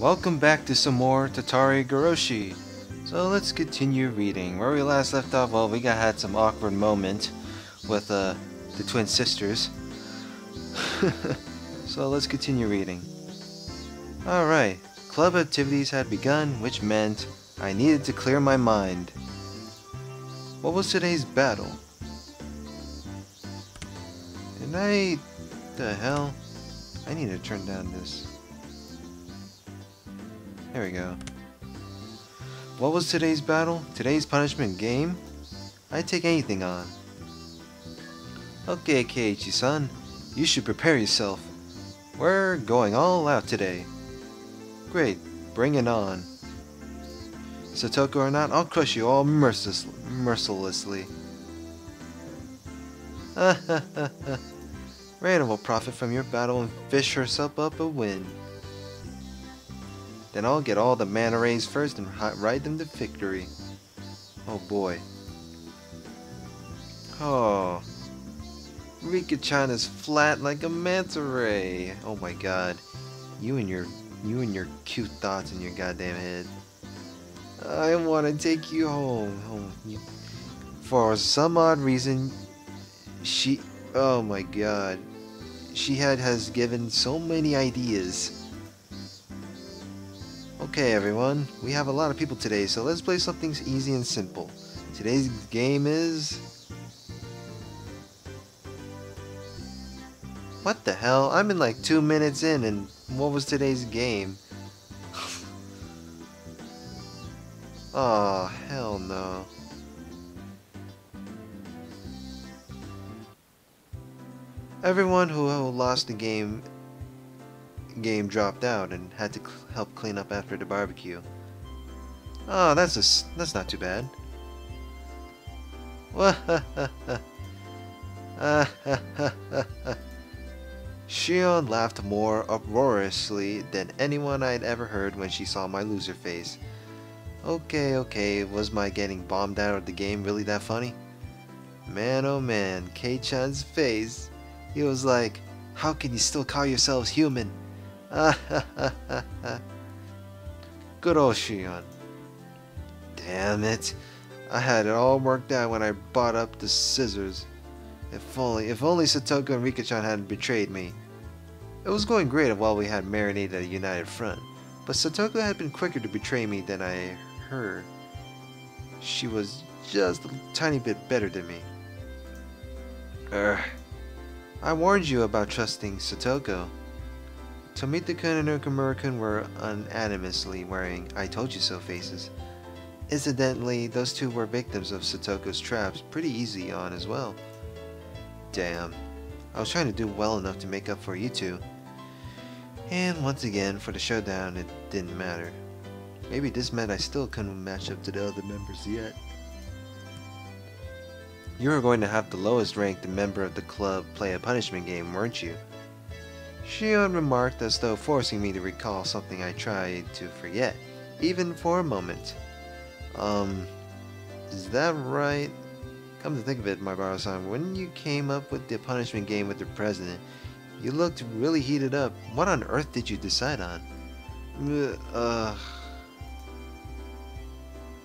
welcome back to some more Tatarigoroshi. So let's continue reading. Where we last left off, well, we had some awkward moment with the twin sisters. So let's continue reading. Alright, club activities had begun, which meant I needed to clear my mind. What was today's battle? The hell? I need to turn down this. There we go. What was today's battle? Today's punishment game? I'd take anything on. Okay, Keiichi-san. You should prepare yourself. We're going all out today. Great. Bring it on. Satoko or not, I'll crush you all mercilessly. Rena will profit from your battle and fish herself up a win. Then I'll get all the mana rays first and ride them to victory. Oh boy. Oh. Rika-chan is flat like a manta ray. Oh my god. You and your cute thoughts in your goddamn head. I want to take you home. For some odd reason, oh my god. She has given so many ideas. Okay everyone, we have a lot of people today, so let's play something easy and simple. Today's game is... What the hell? I'm in like 2 minutes in, and what was today's game? Oh, hell no. Everyone who lost the game dropped out and had to help clean up after the barbecue. Oh, that's not too bad. Shion laughed more uproariously than anyone I'd ever heard when she saw my loser face. Okay, was my getting bombed out of the game really that funny? Man oh man, Kei-chan's face. He was like, how can you still call yourselves human? Good old Shion. Damn it. I had it all worked out when I brought up the scissors. If only Satoko and Rika-chan hadn't betrayed me. It was going great while we had marinated a united front, but Satoko had been quicker to betray me than I heard. She was just a tiny bit better than me. I warned you about trusting Satoko. Tomita-kun and Okamura-kun were unanimously wearing I told you so faces. Incidentally, those two were victims of Satoko's traps pretty easy on as well. Damn. I was trying to do well enough to make up for you two. And once again, for the showdown, it didn't matter. Maybe this meant I still couldn't match up to the other members yet. You were going to have the lowest ranked member of the club play a punishment game, weren't you? Shion remarked as though forcing me to recall something I tried to forget, even for a moment. Is that right? Come to think of it, my Baro-san, when you came up with the punishment game with the president, you looked really heated up. What on earth did you decide on?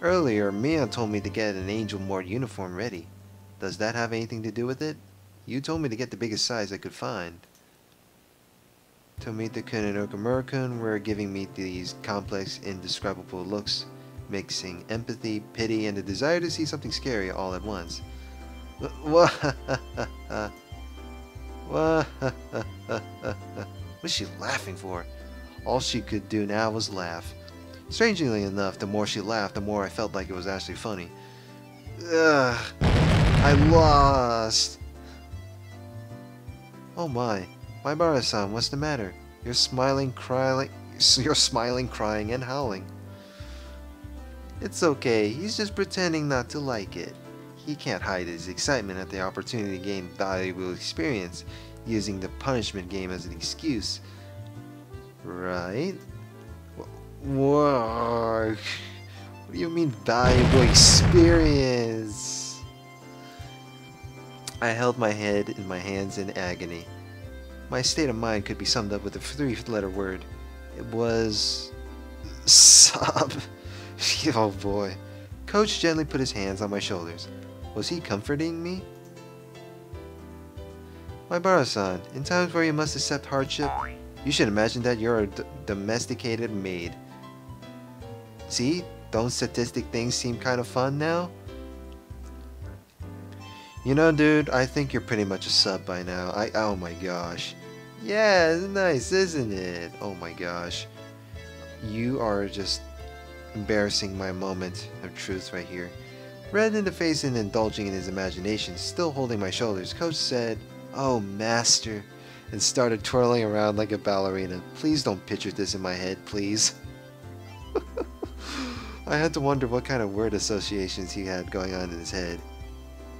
Earlier, Mia told me to get an Angel Mort uniform ready. Does that have anything to do with it? You told me to get the biggest size I could find. Tomita-kun and Okamura-kun were giving me these complex, indescribable looks, mixing empathy, pity, and the desire to see something scary all at once. What's she laughing for? All she could do now was laugh. Strangely enough, the more she laughed, the more I felt like it was actually funny. Ugh, I lost! Oh my Baro-san, what's the matter? You're smiling, crying, and howling. It's okay, he's just pretending not to like it. He can't hide his excitement at the opportunity to gain valuable experience, using the punishment game as an excuse. Right? What do you mean valuable experience? I held my head in my hands in agony. My state of mind could be summed up with a 3-letter word. It was Sob. Oh boy. Coach gently put his hands on my shoulders. Was he comforting me? My Bara-san, in times where you must accept hardship, you should imagine that you're a domesticated maid. See? Don't statistic things seem kind of fun now? You know, dude, I think you're pretty much a sub by now. Oh my gosh. Yeah, it's nice, isn't it? Oh my gosh. You are just embarrassing my moment of truth right here. Red in the face and indulging in his imagination, still holding my shoulders, Coach said, "Oh, master," and started twirling around like a ballerina. Please don't picture this in my head, please. I had to wonder what kind of word associations he had going on in his head.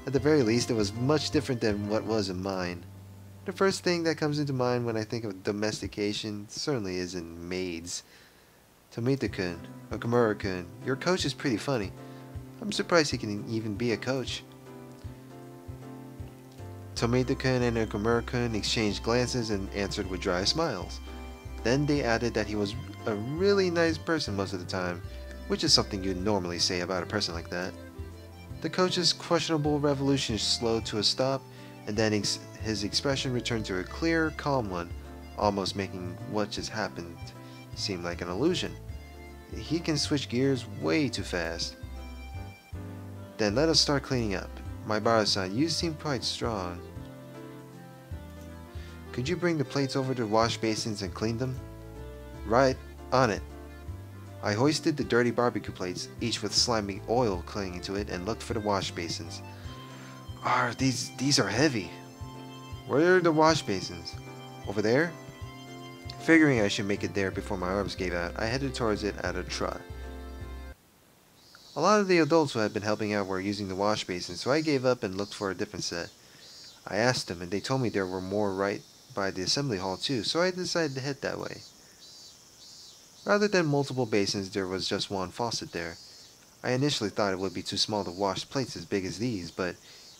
At the very least, it was much different than what was in mine. The first thing that comes into mind when I think of domestication certainly isn't maids. Tomita-kun, Okamura-kun, your coach is pretty funny. I'm surprised he can even be a coach. Tomita-kun and Okamura-kun exchanged glances and answered with dry smiles. Then they added that he was a really nice person most of the time, which is something you'd normally say about a person like that. The coach's questionable revolution slowed to a stop, and then his expression returned to a clear, calm one, almost making what just happened seem like an illusion. He can switch gears way too fast. Then let us start cleaning up. My Bara-san, you seem quite strong. Could you bring the plates over to the wash basins and clean them? Right, on it. I hoisted the dirty barbecue plates, each with slimy oil clinging to it, and looked for the wash basins. These are heavy. Where are the wash basins? Over there? Figuring I should make it there before my arms gave out, I headed towards it at a trot. A lot of the adults who had been helping out were using the wash basins, so I gave up and looked for a different set. I asked them, and they told me there were more right by the assembly hall too, so I decided to head that way. Rather than multiple basins, there was just one faucet there. I initially thought it would be too small to wash plates as big as these, but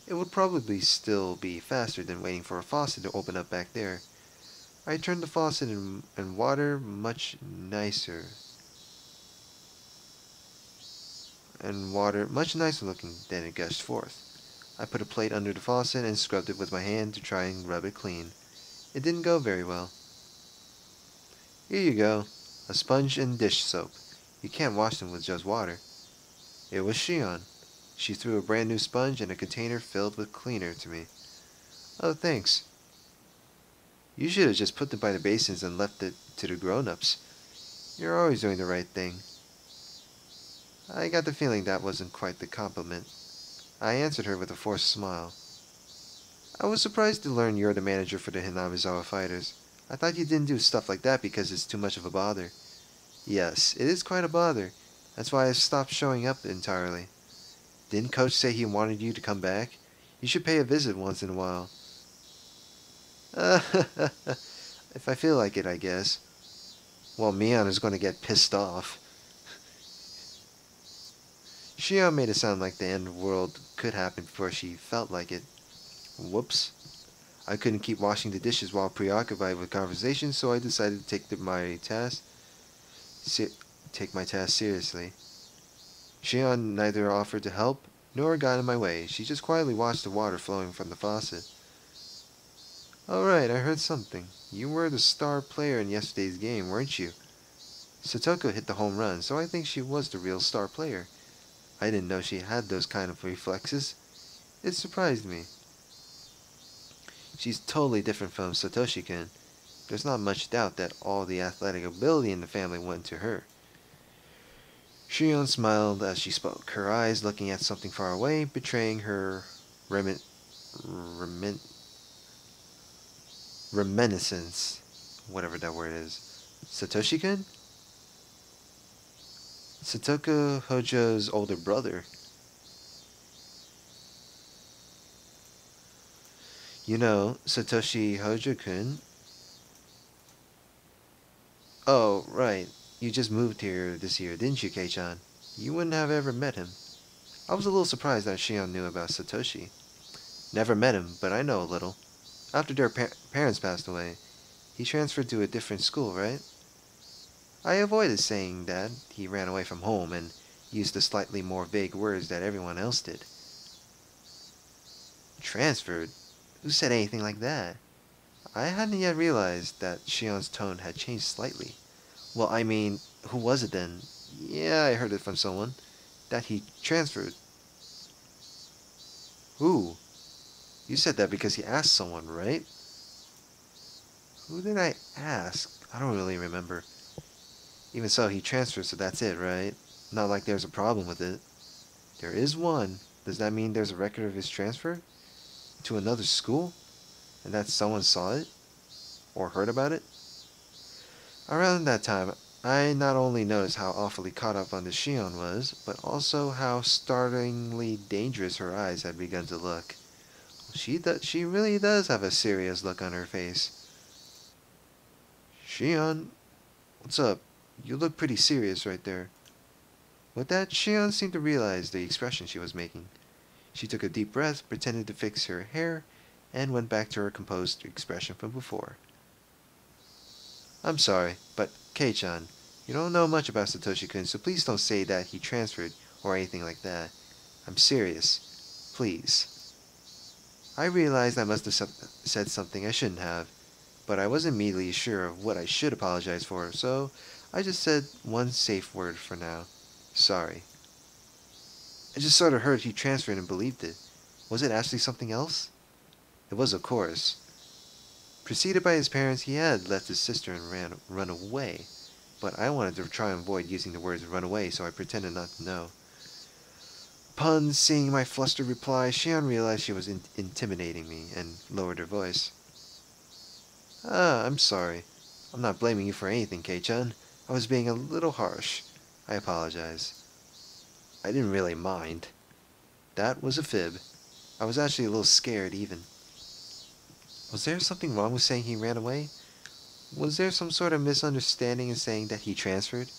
it would probably still be faster than waiting for a faucet to open up back there. I turned the faucet and water much nicer looking than it gushed forth. I put a plate under the faucet and scrubbed it with my hand to try and rub it clean. It didn't go very well. Here you go, a sponge and dish soap. You can't wash them with just water. It was Shion. She threw a brand new sponge and a container filled with cleaner to me. Oh, thanks. You should have just put them by the basins and left it to the grown-ups. You're always doing the right thing. I got the feeling that wasn't quite the compliment. I answered her with a forced smile. I was surprised to learn you're the manager for the Hinamizawa fighters. I thought you didn't do stuff like that because it's too much of a bother. Yes, it is quite a bother. That's why I've stopped showing up entirely. Didn't Coach say he wanted you to come back? You should pay a visit once in a while. If I feel like it, I guess. Well, Mion is going to get pissed off. Shion made it sound like the end of the world could happen before she felt like it. Whoops. I couldn't keep washing the dishes while preoccupied with conversation, so I decided to take my task seriously. Shion neither offered to help nor got in my way. She just quietly watched the water flowing from the faucet. Alright, I heard something. You were the star player in yesterday's game, weren't you? Satoko hit the home run, so I think she was the real star player. I didn't know she had those kind of reflexes. It surprised me. She's totally different from Satoshi-kun. There's not much doubt that all the athletic ability in the family went to her. Shion smiled as she spoke, her eyes looking at something far away, betraying her reminiscence, whatever that word is. Satoshi-kun? Satoko Hojo's older brother. You know, Satoshi Hojo-kun. Oh, right. You just moved here this year, didn't you, Kei-chan? You wouldn't have ever met him. I was a little surprised that Shion knew about Satoshi. Never met him, but I know a little. After their parents passed away, he transferred to a different school, right? I avoided saying that he ran away from home and used the slightly more vague words that everyone else did. Transferred? Who said anything like that? I hadn't yet realized that Shion's tone had changed slightly. Well, I mean, who was it then? Yeah, I heard it from someone. That he transferred. Who? You said that because he asked someone, right? Who did I ask? I don't really remember. Even so, he transferred, so that's it, right? Not like there's a problem with it. There is one. Does that mean there's a record of his transfer? To another school? And that someone saw it? Or heard about it? Around that time, I not only noticed how awfully caught up on the Shion was, but also how startlingly dangerous her eyes had begun to look. She really does have a serious look on her face. Shion, what's up? You look pretty serious right there. With that, Shion seemed to realize the expression she was making. She took a deep breath, pretended to fix her hair, and went back to her composed expression from before. I'm sorry, but Kei-chan, you don't know much about Satoshi-kun, so please don't say that he transferred or anything like that. I'm serious. Please. I realized I must have said something I shouldn't have, but I wasn't immediately sure of what I should apologize for, so I just said one safe word for now. Sorry. I just sort of heard he transferred and believed it. Was it actually something else? It was, of course. Preceded by his parents, he had left his sister and run away. But I wanted to try and avoid using the words run away, so I pretended not to know. Upon seeing my flustered reply, Shion realized she was intimidating me and lowered her voice. I'm sorry. I'm not blaming you for anything, Kei-chan. I was being a little harsh. I apologize. I didn't really mind. That was a fib. I was actually a little scared, even. Was there something wrong with saying he ran away? Was there some sort of misunderstanding in saying that he transferred?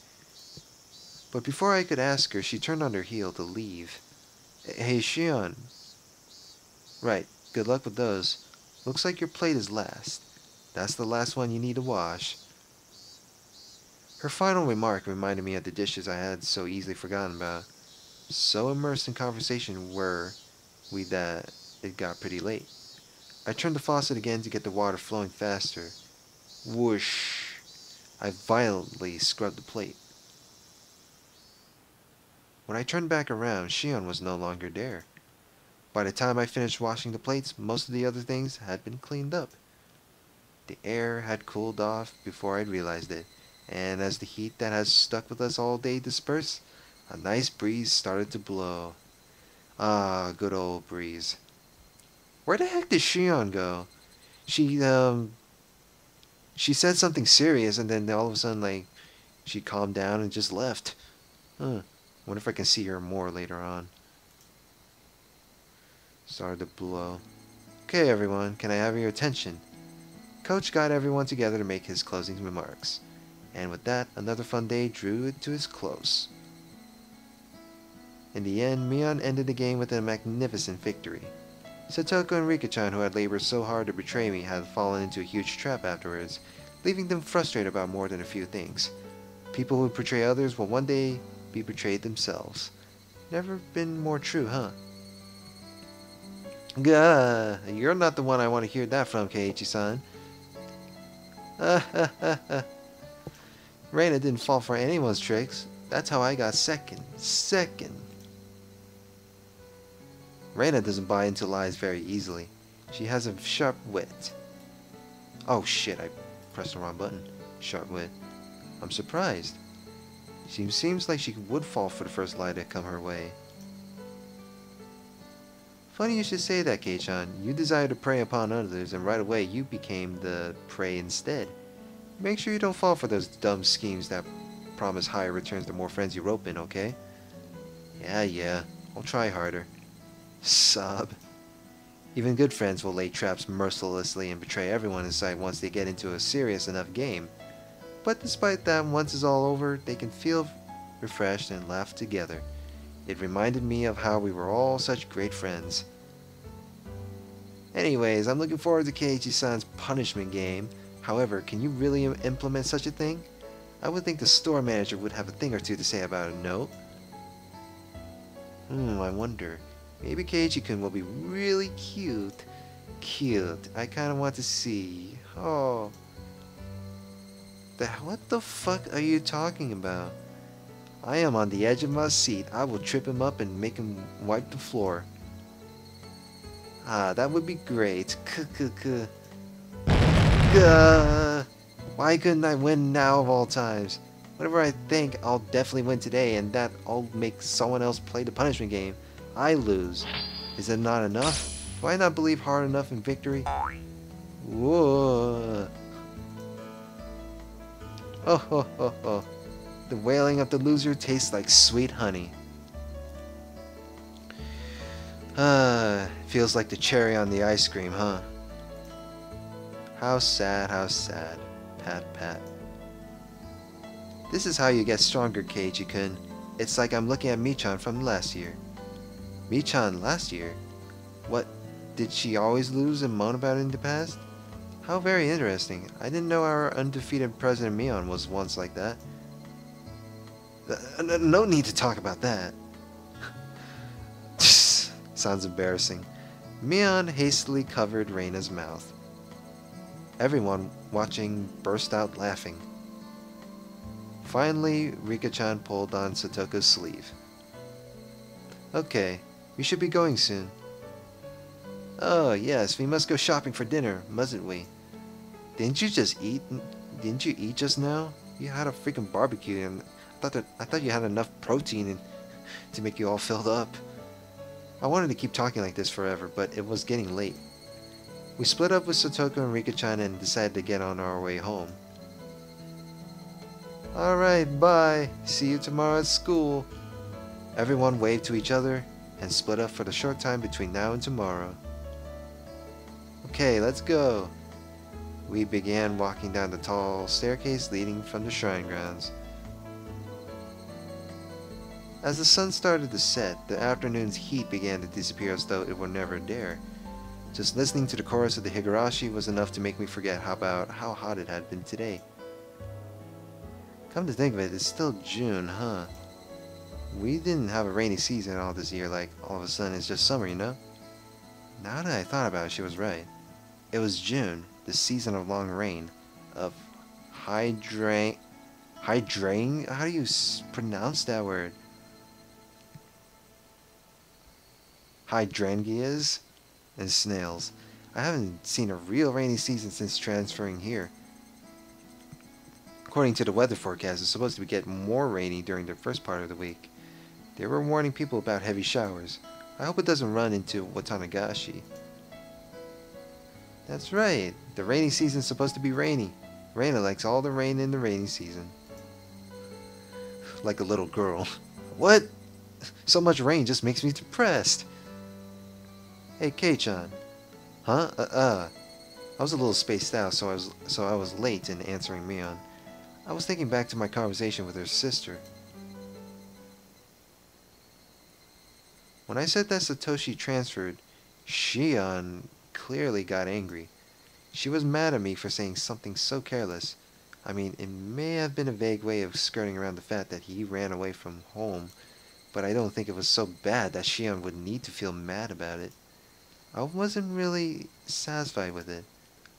But before I could ask her, she turned on her heel to leave. Hey, Shion. Right, good luck with those. Looks like your plate is last. That's the last one you need to wash. Her final remark reminded me of the dishes I had so easily forgotten about. So immersed in conversation were we that it got pretty late. I turned the faucet again to get the water flowing faster. Whoosh! I violently scrubbed the plate. When I turned back around, Shion was no longer there. By the time I finished washing the plates, most of the other things had been cleaned up. The air had cooled off before I'd realized it, and as the heat that has stuck with us all day dispersed, a nice breeze started to blow. Ah, good old breeze. Where the heck did Shion go? She said something serious, and then all of a sudden, like, she calmed down and just left. Wonder if I can see her more later on. Started to blow. Okay, everyone, can I have your attention? Coach got everyone together to make his closing remarks. And with that, another fun day drew to its close. In the end, Mion ended the game with a magnificent victory. Satoko and Rika-chan, who had labored so hard to betray me, had fallen into a huge trap afterwards, leaving them frustrated about more than a few things. People who betray others will one day be betrayed themselves. Never been more true, huh? Gah, you're not the one I want to hear that from, Keiichi-san. Rena didn't fall for anyone's tricks. That's how I got second. Rena doesn't buy into lies very easily. She has a sharp wit. Oh shit, I pressed the wrong button. Sharp wit. I'm surprised. She seems like she would fall for the first lie that come her way. Funny you should say that, Kei-chan. You desire to prey upon others, and right away you became the prey instead. Make sure you don't fall for those dumb schemes that promise higher returns the more friends you rope in, okay? Yeah, I'll try harder. Sob. Even good friends will lay traps mercilessly and betray everyone in sight once they get into a serious enough game. But despite that, once it's all over, they can feel refreshed and laugh together. It reminded me of how we were all such great friends. Anyways, I'm looking forward to Keiichi-san's punishment game. However, can you really implement such a thing? I would think the store manager would have a thing or two to say about it, no? I wonder. Maybe Keiji-kun will be really cute. Cute. I kind of want to see. Oh. What the fuck are you talking about? I am on the edge of my seat. I will trip him up and make him wipe the floor. Ah, that would be great. Why couldn't I win now of all times? Whatever I think, I'll definitely win today, and that I'll make someone else play the punishment game. I lose. Is it not enough? Do I not believe hard enough in victory? Whoa. Oh ho ho ho. The wailing of the loser tastes like sweet honey. Feels like the cherry on the ice cream, huh? How sad, how sad. Pat, pat. This is how you get stronger, Keiji-kun. It's like I'm looking at Michan from last year. Michan last year? What, did she always lose and moan about it in the past? How very interesting. I didn't know our undefeated President Mion was once like that. No need to talk about that. Sounds embarrassing. Mion hastily covered Rena's mouth. Everyone watching burst out laughing. Finally, Rika-chan pulled on Satoko's sleeve. Okay, we should be going soon. Oh, yes, we must go shopping for dinner, mustn't we? Didn't you eat just now? You had a freaking barbecue, and I thought you had enough protein to make you all filled up. I wanted to keep talking like this forever, but it was getting late. We split up with Satoko and Rika-chan and decided to get on our way home. Alright, bye. See you tomorrow at school. Everyone waved to each other and split up for the short time between now and tomorrow. Okay, let's go. We began walking down the tall staircase leading from the shrine grounds. As the sun started to set, the afternoon's heat began to disappear as though it were never there. Just listening to the chorus of the Higurashi was enough to make me forget about how hot it had been today. Come to think of it, it's still June, huh? We didn't have a rainy season all this year, like all of a sudden it's just summer, you know? Now that I thought about it, she was right. It was June, the season of long rain, of hydrang... How do you pronounce that word? Hydrangeas and snails. I haven't seen a real rainy season since transferring here. According to the weather forecast, it's supposed to get more rainy during the first part of the week. They were warning people about heavy showers. I hope it doesn't run into Watanagashi. That's right. The rainy season's supposed to be rainy. Rena likes all the rain in the rainy season. Like a little girl. What? So much rain just makes me depressed. Hey, Kei-chan. Huh? I was a little spaced out, so I was late in answering Mion. I was thinking back to my conversation with her sister. When I said that Satoshi transferred, Shion clearly got angry. She was mad at me for saying something so careless. I mean, it may have been a vague way of skirting around the fact that he ran away from home, but I don't think it was so bad that Shion would need to feel mad about it. I wasn't really satisfied with it.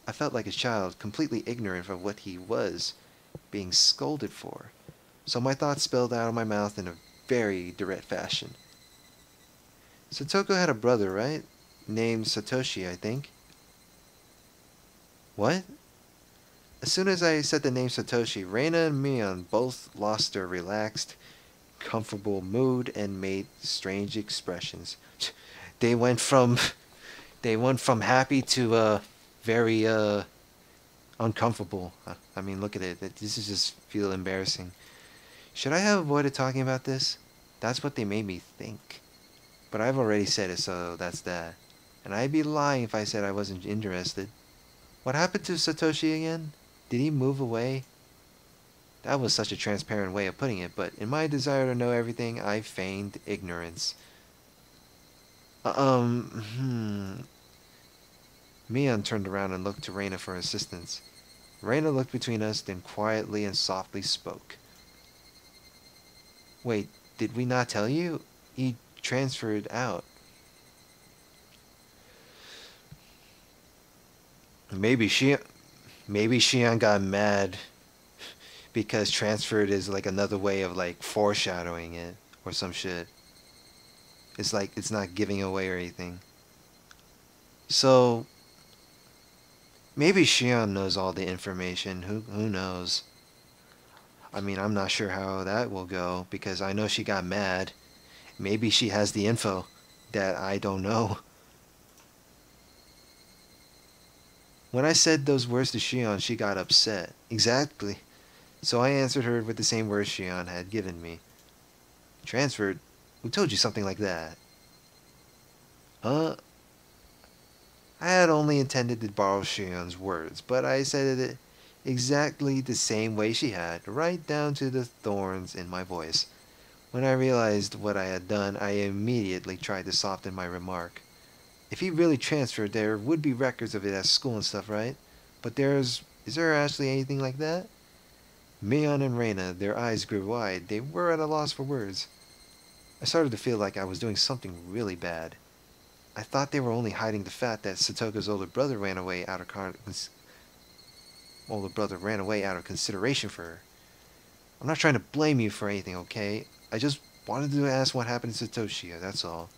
I felt like a child, completely ignorant of what he was being scolded for. So my thoughts spilled out of my mouth in a very direct fashion. Satoko had a brother, right? Named Satoshi, I think. What? As soon as I said the name Satoshi, Rena and Mion both lost their relaxed, comfortable mood and made strange expressions. They went from happy to very uncomfortable. I mean, look at it. This is just feel embarrassing. Should I have avoided talking about this? That's what they made me think. But I've already said it, so that's that. And I'd be lying if I said I wasn't interested. What happened to Satoshi again? Did he move away? That was such a transparent way of putting it, but in my desire to know everything, I feigned ignorance. Mion turned around and looked to Rena for assistance. Rena looked between us, then quietly and softly spoke. Wait, did we not tell you? He transferred out. Maybe she maybe Shion got mad because transferred is like another way of like foreshadowing it or some shit. It's like it's not giving away or anything. So maybe Shion knows all the information. Who knows? I mean, I'm not sure how that will go because I know she got mad. Maybe she has the info that I don't know. When I said those words to Shion, she got upset. Exactly. So I answered her with the same words Shion had given me. Transferred? Who told you something like that? Huh? I had only intended to borrow Shion's words, but I said it exactly the same way she had, right down to the thorns in my voice. When I realized what I had done, I immediately tried to soften my remark. If he really transferred, there would be records of it at school and stuff, right? But is there actually anything like that? Mion and Rena, their eyes grew wide. They were at a loss for words. I started to feel like I was doing something really bad. I thought they were only hiding the fact that Satoga's older brother ran away out of consideration for her. I'm not trying to blame you for anything, okay? I just wanted to ask what happened to Satoshi, that's all.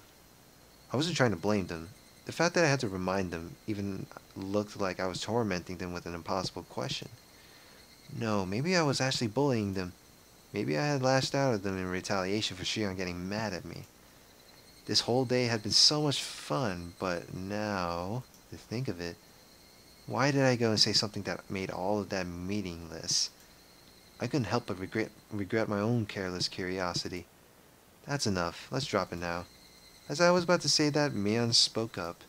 I wasn't trying to blame them. The fact that I had to remind them even looked like I was tormenting them with an impossible question. No, maybe I was actually bullying them. Maybe I had lashed out at them in retaliation for Shion getting mad at me. This whole day had been so much fun, but now, to think of it, why did I go and say something that made all of that meaningless? I couldn't help but regret my own careless curiosity. That's enough. Let's drop it now. As I was about to say that, Mion spoke up.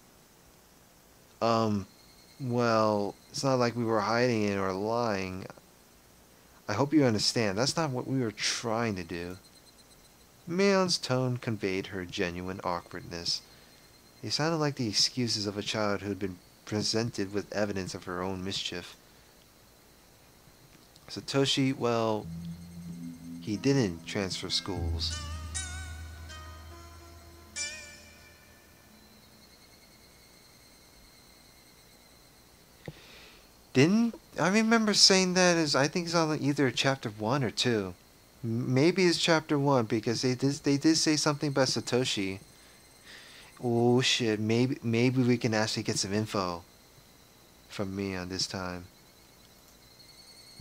Well, it's not like we were hiding it or lying. I hope you understand. That's not what we were trying to do. Mion's tone conveyed her genuine awkwardness. They sounded like the excuses of a child who had been presented with evidence of her own mischief. Satoshi, well, he didn't transfer schools. Didn't I remember saying that as I think it's on either chapter 1 or 2. Maybe it's chapter 1 because they did say something about Satoshi. Oh shit, maybe we can actually get some info from Mion this time.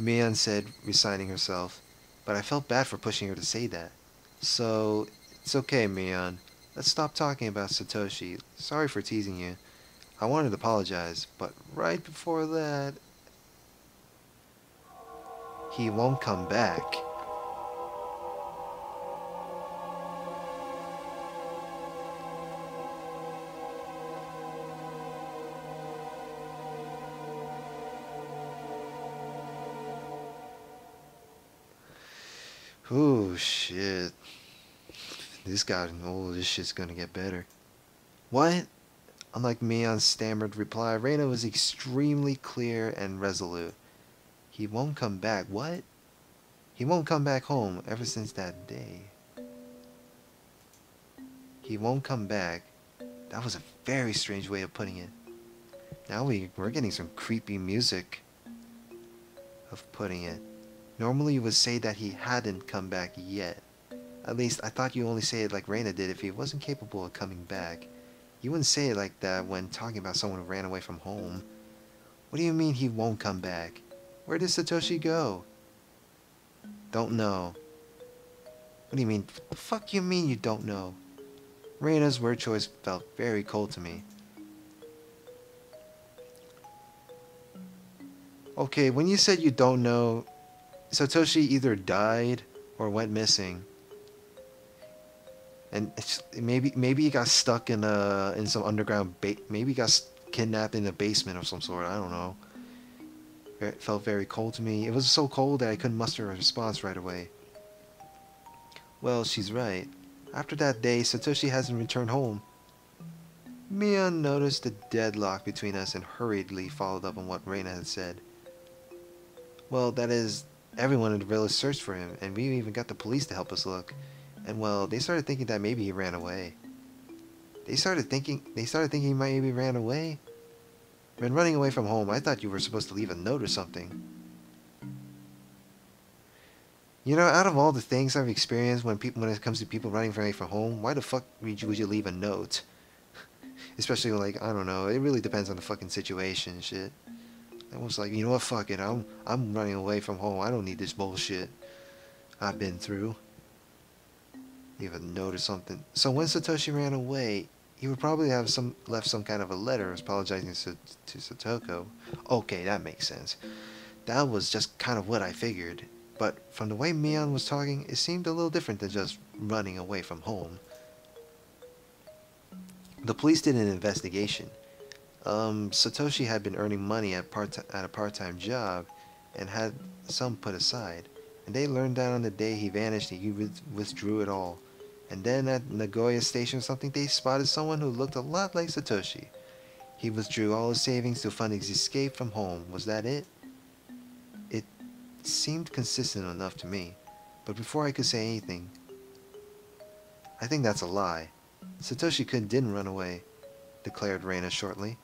Mion said, resigning herself, but I felt bad for pushing her to say that. So, it's okay, Mion. Let's stop talking about Satoshi. Sorry for teasing you. I wanted to apologize, but right before that, he won't come back. Oh shit. This shit's gonna get better. What? Unlike Mion's stammered reply, Rena was extremely clear and resolute. He won't come back. What? He won't come back home ever since that day. He won't come back. That was a very strange way of putting it. Now we're getting some creepy music of putting it. Normally you would say that he hadn't come back yet. At least I thought you only say it like Rena did if he wasn't capable of coming back. You wouldn't say it like that when talking about someone who ran away from home. What do you mean he won't come back? Where did Satoshi go? Don't know. What do you mean? The fuck you mean you don't know? Rena's word choice felt very cold to me. Okay, when you said you don't know, Satoshi either died or went missing. And maybe he got stuck in some underground maybe he got kidnapped in a basement of some sort. I don't know. It felt very cold to me. It was so cold that I couldn't muster a response right away. Well, she's right. After that day, Satoshi hasn't returned home. Mion noticed the deadlock between us and hurriedly followed up on what Rena had said. Well, that is, everyone in the village searched for him, and we even got the police to help us look. And well, they started thinking that maybe he ran away. They started thinking he might maybe ran away. When running away from home, I thought you were supposed to leave a note or something. You know, out of all the things I've experienced when it comes to people running away from home, why the fuck would you leave a note? Especially like, I don't know, it really depends on the fucking situation and shit. I was like, you know what, fuck it, I'm running away from home. I don't need this bullshit I've been through. Leave a note or something. So when Satoshi ran away, he would probably have left some kind of a letter apologizing to Satoko. Okay, that makes sense. That was just kind of what I figured. But from the way Mion was talking, it seemed a little different than just running away from home. The police did an investigation. Satoshi had been earning money at a part-time job and had some put aside. And they learned that on the day he vanished, he withdrew it all. And then at Nagoya Station or something, they spotted someone who looked a lot like Satoshi. He withdrew all his savings to fund his escape from home. Was that it? It seemed consistent enough to me. But before I could say anything, I think that's a lie. Satoshi-kun didn't run away, declared Rena shortly.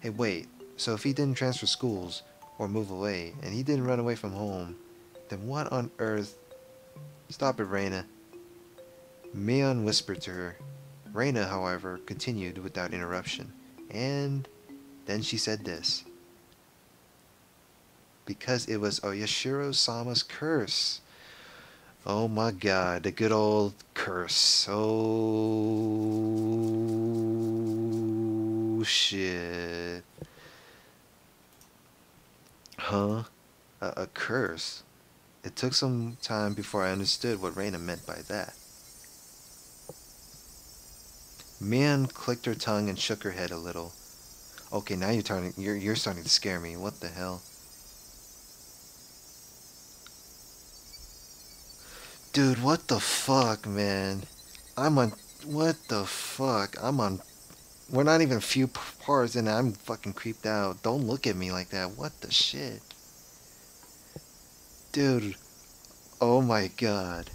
Hey, wait, so if he didn't transfer schools or move away, and he didn't run away from home, then what on earth? Stop it, Rena. Mion whispered to her. Rena, however, continued without interruption, and then she said this. Because it was Oyashiro-sama's curse. Oh my god, the good old curse. Oh shit. Huh? A curse? It took some time before I understood what Rena meant by that. Mian clicked her tongue and shook her head a little. Okay, now you're starting to scare me. What the hell? Dude, what the fuck, man? What the fuck? we're not even a few parts and I'm fucking creeped out. Don't look at me like that. What the shit? Dude, oh my god.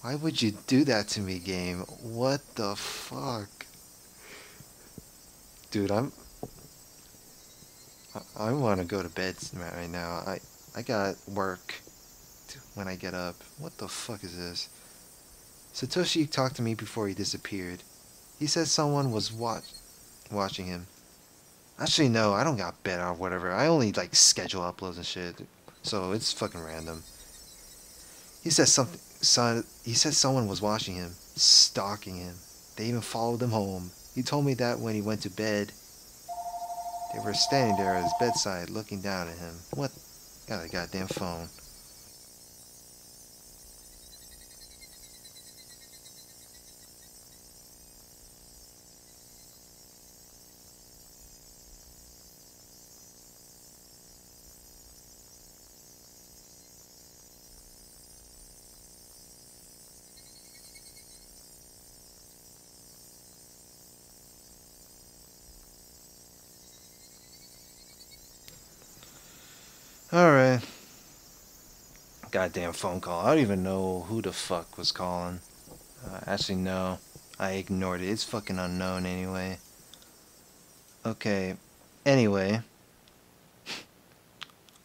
Why would you do that to me, game? What the fuck? Dude, I want to go to bed right now. I got work when I get up. What the fuck is this? Satoshi talked to me before he disappeared. He said someone was watching him. Actually, no, I don't got bed or whatever. I only like schedule uploads and shit, so it's fucking random. He said someone was watching him, stalking him. They even followed him home. He told me that when he went to bed, they were standing there at his bedside looking down at him. What? Got a goddamn phone. Alright. Goddamn phone call. I don't even know who the fuck was calling. Actually, no. I ignored it. It's fucking unknown anyway. Okay. Anyway.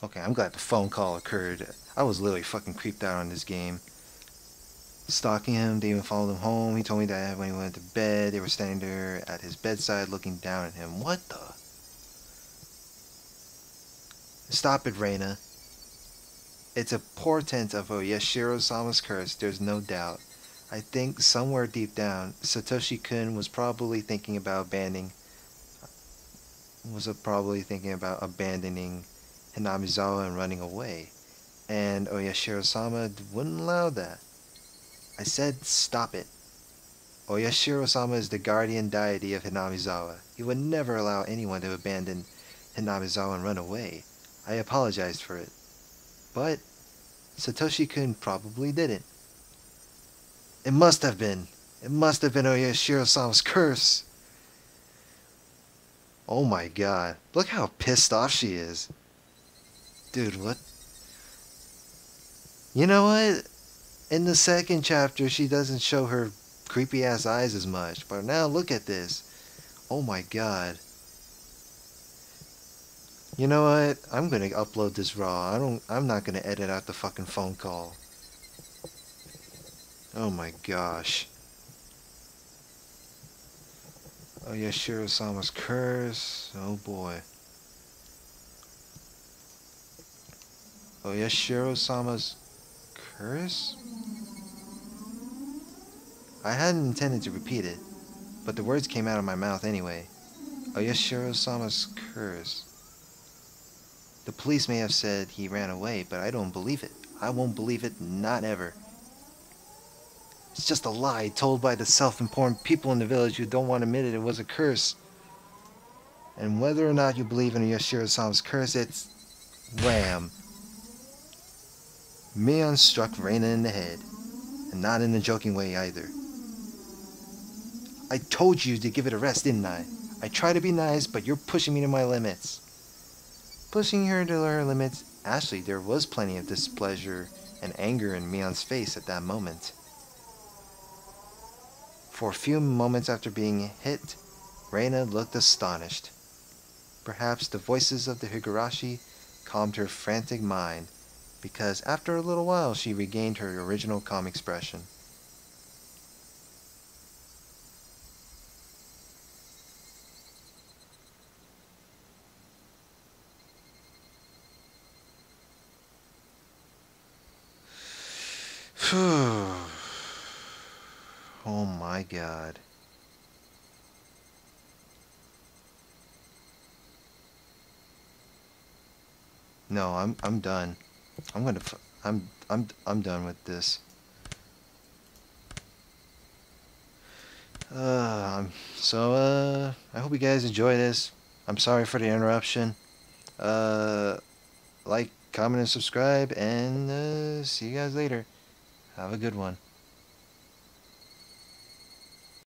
Okay, I'm glad the phone call occurred. I was literally fucking creeped out on this game. Stalking him, they even followed him home. He told me that when he went to bed, they were standing there at his bedside looking down at him. What the? Stop it, Rena. It's a portent of Yashiro-sama's curse, there's no doubt. I think somewhere deep down, Satoshi-kun was probably thinking about abandoning Hinamizawa and running away. And Oyashiro-sama wouldn't allow that. I said stop it. Oyashiro-sama is the guardian deity of Hinamizawa. He would never allow anyone to abandon Hinamizawa and run away. I apologized for it. But Satoshi-kun probably didn't. It must have been. It must have been Oyashiro-sama's curse. Oh my god. Look how pissed off she is. Dude, what? You know what? In the second chapter, she doesn't show her creepy ass eyes as much. But now look at this. Oh my god. You know what? I'm gonna upload this raw. I'm not gonna edit out the fucking phone call. Oh my gosh. Oh yeah, Shiro-sama's curse. Oh boy. Oh yeah, Shiro-sama's curse? I hadn't intended to repeat it, but the words came out of my mouth anyway. Oh yeah, Shiro-sama's curse. The police may have said he ran away, but I don't believe it. I won't believe it, not ever. It's just a lie told by the self-important people in the village who don't want to admit it was a curse. And whether or not you believe in Yashiro-sama's curse, it's wham. Mion struck Rena in the head, and not in a joking way either. I told you to give it a rest, didn't I? I try to be nice, but you're pushing me to my limits. Pushing her to her limits, actually, there was plenty of displeasure and anger in Mion's face at that moment. For a few moments after being hit, Rena looked astonished. Perhaps the voices of the Higurashi calmed her frantic mind, because after a little while she regained her original calm expression. Phew. Oh my god. No, I'm done. I'm done with this. I hope you guys enjoy this. I'm sorry for the interruption. Like, comment, and subscribe, and see you guys later. Have a good one.